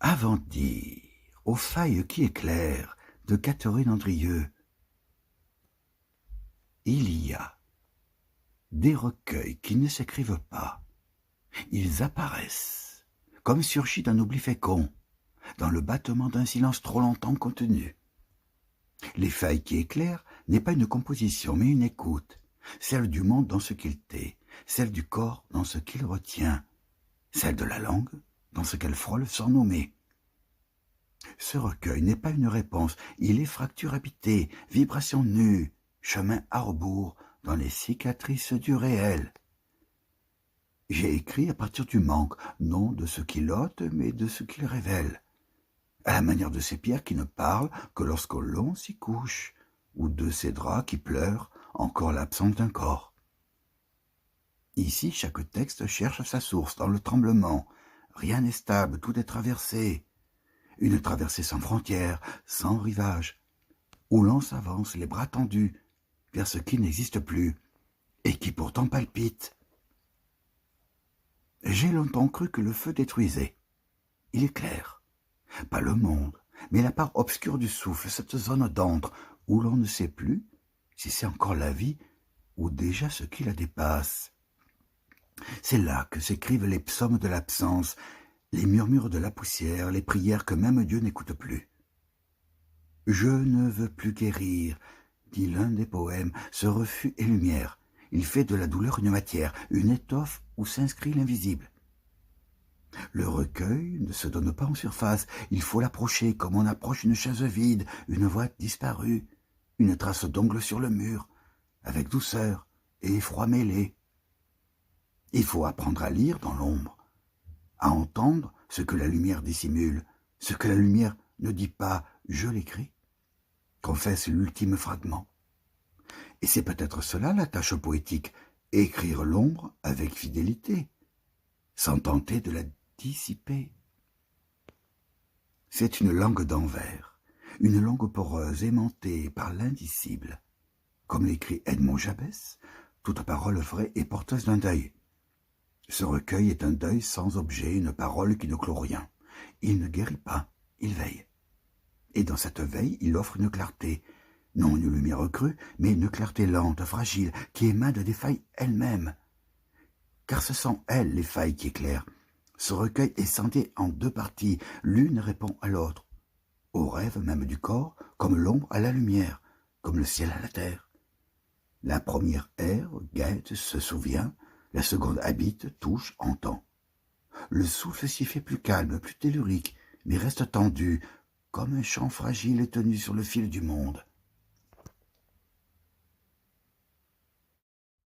Aventure aux failles qui éclairent de Catherine Andrieux. Il y a des recueils qui ne s'écrivent pas. Ils apparaissent, comme surgis d'un oubli fécond, dans le battement d'un silence trop longtemps contenu. Les failles qui éclairent n'est pas une composition, mais une écoute, celle du monde dans ce qu'il tait, celle du corps dans ce qu'il retient, celle de la langue dans ce qu'elle frôle sans nommer. Ce recueil n'est pas une réponse, il est fracture habitée, vibration nue, chemin à rebours dans les cicatrices du réel. J'ai écrit à partir du manque, non de ce qu'il ôte, mais de ce qu'il révèle, à la manière de ces pierres qui ne parlent que lorsque l'on s'y couche, ou de ces draps qui pleurent encore l'absence d'un corps. Ici, chaque texte cherche sa source dans le tremblement. Rien n'est stable, tout est traversé. Une traversée sans frontières, sans rivage, où l'on s'avance les bras tendus vers ce qui n'existe plus et qui pourtant palpite. J'ai longtemps cru que le feu détruisait. Il est clair. Pas le monde, mais la part obscure du souffle, cette zone d'antre où l'on ne sait plus si c'est encore la vie ou déjà ce qui la dépasse. C'est là que s'écrivent les psaumes de l'absence, les murmures de la poussière, les prières que même Dieu n'écoute plus. « Je ne veux plus guérir », dit l'un des poèmes, ce refus est lumière. Il fait de la douleur une matière, une étoffe où s'inscrit l'invisible. Le recueil ne se donne pas en surface, il faut l'approcher comme on approche une chaise vide, une voix disparue, une trace d'ongle sur le mur, avec douceur et effroi mêlés. Il faut apprendre à lire dans l'ombre, à entendre ce que la lumière dissimule, ce que la lumière ne dit pas « je l'écris », confesse l'ultime fragment. Et c'est peut-être cela la tâche poétique, écrire l'ombre avec fidélité, sans tenter de la dissiper. C'est une langue d'envers, une langue poreuse aimantée par l'indicible. Comme l'écrit Edmond Jabès, toute parole vraie est porteuse d'un deuil. Ce recueil est un deuil sans objet, une parole qui ne clôt rien. Il ne guérit pas, il veille. Et dans cette veille, il offre une clarté, non une lumière crue, mais une clarté lente, fragile, qui émane des failles elles-mêmes. Car ce sont elles les failles qui éclairent. Ce recueil est scindé en deux parties, l'une répond à l'autre, au rêve même du corps, comme l'ombre à la lumière, comme le ciel à la terre. La première erre, guette, se souvient, la seconde habite, touche, entend. Le souffle s'y fait plus calme, plus tellurique, mais reste tendu, comme un chant fragile tenu sur le fil du monde.